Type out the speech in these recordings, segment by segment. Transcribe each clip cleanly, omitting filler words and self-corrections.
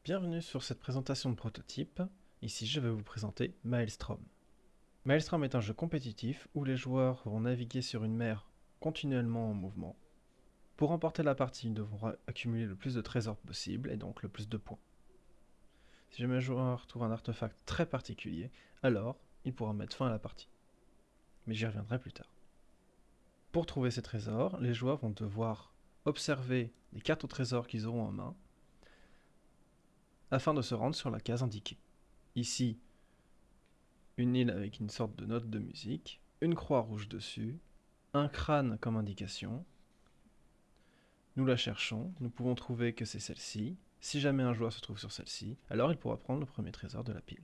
Bienvenue sur cette présentation de prototype. Ici, je vais vous présenter Maelstrom. Maelstrom est un jeu compétitif où les joueurs vont naviguer sur une mer continuellement en mouvement. Pour remporter la partie, ils devront accumuler le plus de trésors possible et donc le plus de points. Si jamais un joueur trouve un artefact très particulier, alors il pourra mettre fin à la partie. Mais j'y reviendrai plus tard. Pour trouver ces trésors, les joueurs vont devoir observer les cartes au trésor qu'ils auront en main afin de se rendre sur la case indiquée. Ici, une île avec une sorte de note de musique, une croix rouge dessus, un crâne comme indication. Nous la cherchons, nous pouvons trouver que c'est celle-ci. Si jamais un joueur se trouve sur celle-ci, alors il pourra prendre le premier trésor de la pile.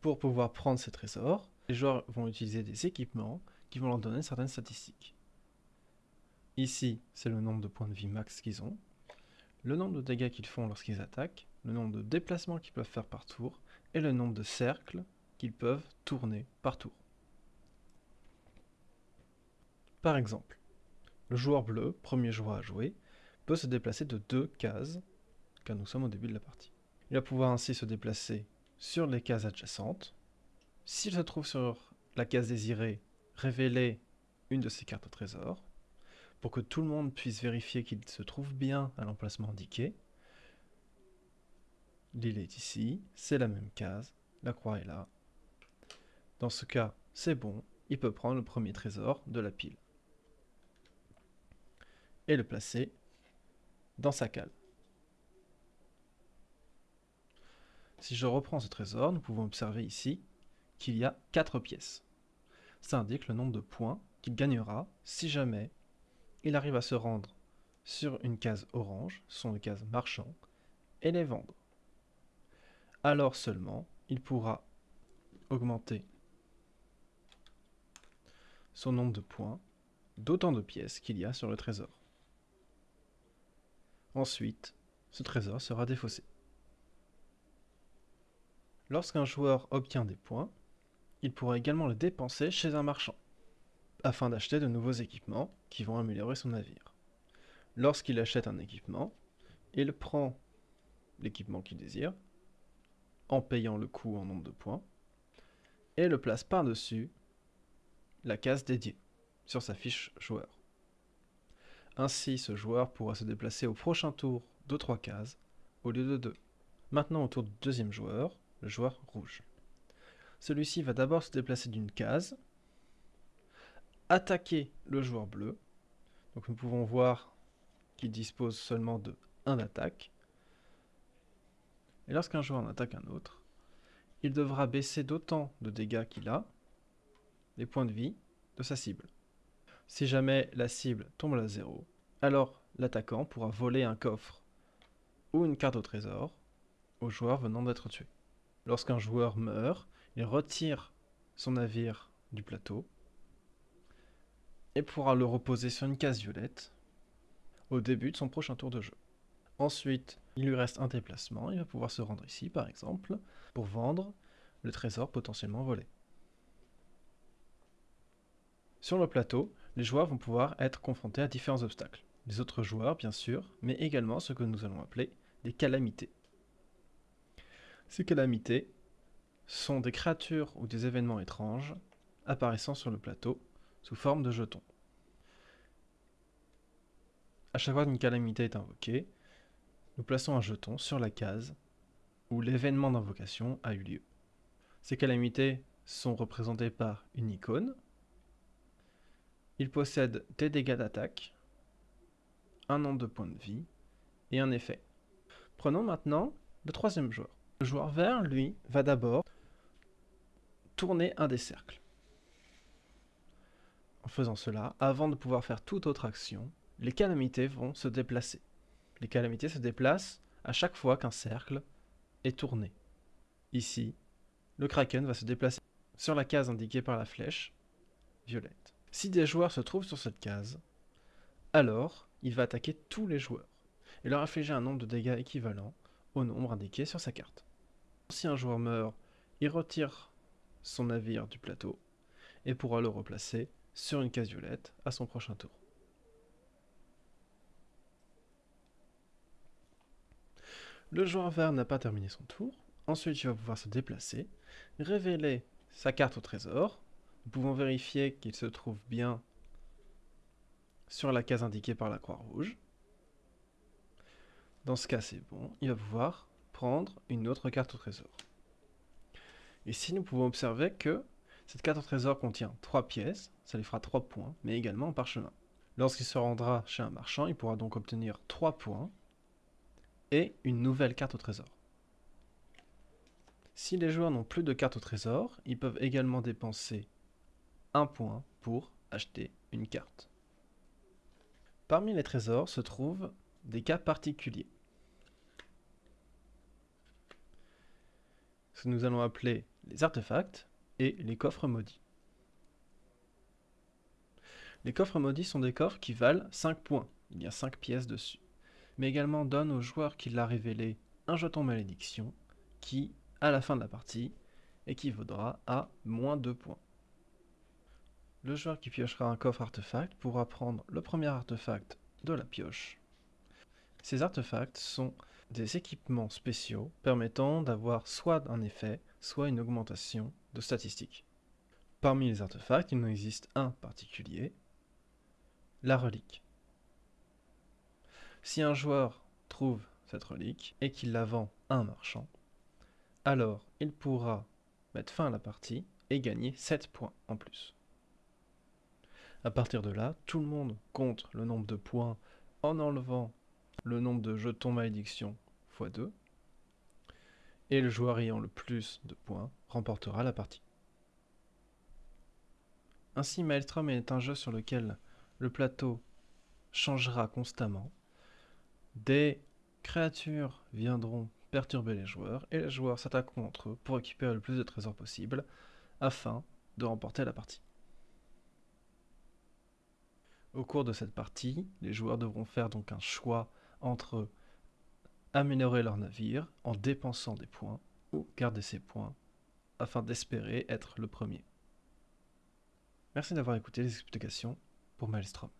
Pour pouvoir prendre ces trésors, les joueurs vont utiliser des équipements qui vont leur donner certaines statistiques. Ici, c'est le nombre de points de vie max qu'ils ont, le nombre de dégâts qu'ils font lorsqu'ils attaquent, le nombre de déplacements qu'ils peuvent faire par tour, et le nombre de cercles qu'ils peuvent tourner par tour. Par exemple, le joueur bleu, premier joueur à jouer, peut se déplacer de 2 cases, car nous sommes au début de la partie. Il va pouvoir ainsi se déplacer sur les cases adjacentes. S'il se trouve sur la case désirée, révéler une de ses cartes au trésor, pour que tout le monde puisse vérifier qu'il se trouve bien à l'emplacement indiqué. L'île est ici, c'est la même case, la croix est là. Dans ce cas, c'est bon, il peut prendre le premier trésor de la pile et le placer dans sa cale. Si je reprends ce trésor, nous pouvons observer ici qu'il y a 4 pièces. Ça indique le nombre de points qu'il gagnera si jamais il arrive à se rendre sur une case orange, ce sont les cases marchands, et les vendre. Alors seulement, il pourra augmenter son nombre de points d'autant de pièces qu'il y a sur le trésor. Ensuite, ce trésor sera défaussé. Lorsqu'un joueur obtient des points, il pourra également les dépenser chez un marchand, afin d'acheter de nouveaux équipements qui vont améliorer son navire. Lorsqu'il achète un équipement, il prend l'équipement qu'il désire, en payant le coût en nombre de points, et le place par-dessus la case dédiée, sur sa fiche joueur. Ainsi, ce joueur pourra se déplacer au prochain tour de 3 cases, au lieu de 2. Maintenant, au tour du deuxième joueur, le joueur rouge. Celui-ci va d'abord se déplacer d'une case, attaquer le joueur bleu. Donc nous pouvons voir qu'il dispose seulement de 1 d'attaque. Et lorsqu'un joueur en attaque un autre, il devra baisser d'autant de dégâts qu'il a, les points de vie de sa cible. Si jamais la cible tombe à 0, alors l'attaquant pourra voler un coffre ou une carte au trésor au joueur venant d'être tué. Lorsqu'un joueur meurt, il retire son navire du plateau et pourra le reposer sur une case violette au début de son prochain tour de jeu. Ensuite, il lui reste un déplacement, il va pouvoir se rendre ici par exemple, pour vendre le trésor potentiellement volé. Sur le plateau, les joueurs vont pouvoir être confrontés à différents obstacles. Les autres joueurs bien sûr, mais également ce que nous allons appeler des calamités. Ces calamités sont des créatures ou des événements étranges apparaissant sur le plateau sous forme de jetons. À chaque fois qu'une calamité est invoquée, nous plaçons un jeton sur la case où l'événement d'invocation a eu lieu. Ces calamités sont représentées par une icône. Ils possèdent des dégâts d'attaque, un nombre de points de vie et un effet. Prenons maintenant le troisième joueur. Le joueur vert, lui, va d'abord tourner un des cercles. En faisant cela, avant de pouvoir faire toute autre action, les calamités vont se déplacer. Les calamités se déplacent à chaque fois qu'un cercle est tourné. Ici, le Kraken va se déplacer sur la case indiquée par la flèche violette. Si des joueurs se trouvent sur cette case, alors il va attaquer tous les joueurs et leur infliger un nombre de dégâts équivalent au nombre indiqué sur sa carte. Si un joueur meurt, il retire son navire du plateau et pourra le replacer sur une case violette à son prochain tour. Le joueur vert n'a pas terminé son tour. Ensuite, il va pouvoir se déplacer, révéler sa carte au trésor. Nous pouvons vérifier qu'il se trouve bien sur la case indiquée par la croix rouge. Dans ce cas, c'est bon. Il va pouvoir prendre une autre carte au trésor. Ici, nous pouvons observer que cette carte au trésor contient 3 pièces, ça lui fera 3 points, mais également un parchemin. Lorsqu'il se rendra chez un marchand, il pourra donc obtenir 3 points et une nouvelle carte au trésor. Si les joueurs n'ont plus de cartes au trésor, ils peuvent également dépenser 1 point pour acheter une carte. Parmi les trésors se trouvent des cas particuliers, ce que nous allons appeler les artefacts et les coffres maudits. Les coffres maudits sont des coffres qui valent 5 points, il y a 5 pièces dessus, mais également donnent au joueur qui l'a révélé un jeton malédiction qui, à la fin de la partie, équivaudra à moins 2 points. Le joueur qui piochera un coffre artefact pourra prendre le premier artefact de la pioche. Ces artefacts sont des équipements spéciaux permettant d'avoir soit un effet, soit une augmentation de statistiques. Parmi les artefacts, il en existe un particulier, la relique. Si un joueur trouve cette relique et qu'il la vend à un marchand, alors il pourra mettre fin à la partie et gagner 7 points en plus. À partir de là, tout le monde compte le nombre de points en enlevant le nombre de jetons malédiction x 2, et le joueur ayant le plus de points remportera la partie. Ainsi, Maelstrom est un jeu sur lequel le plateau changera constamment. Des créatures viendront perturber les joueurs, et les joueurs s'attaqueront entre eux pour récupérer le plus de trésors possible afin de remporter la partie. Au cours de cette partie, les joueurs devront faire donc un choix entre améliorer leur navire en dépensant des points ou garder ces points afin d'espérer être le premier. Merci d'avoir écouté les explications pour Maelstrom.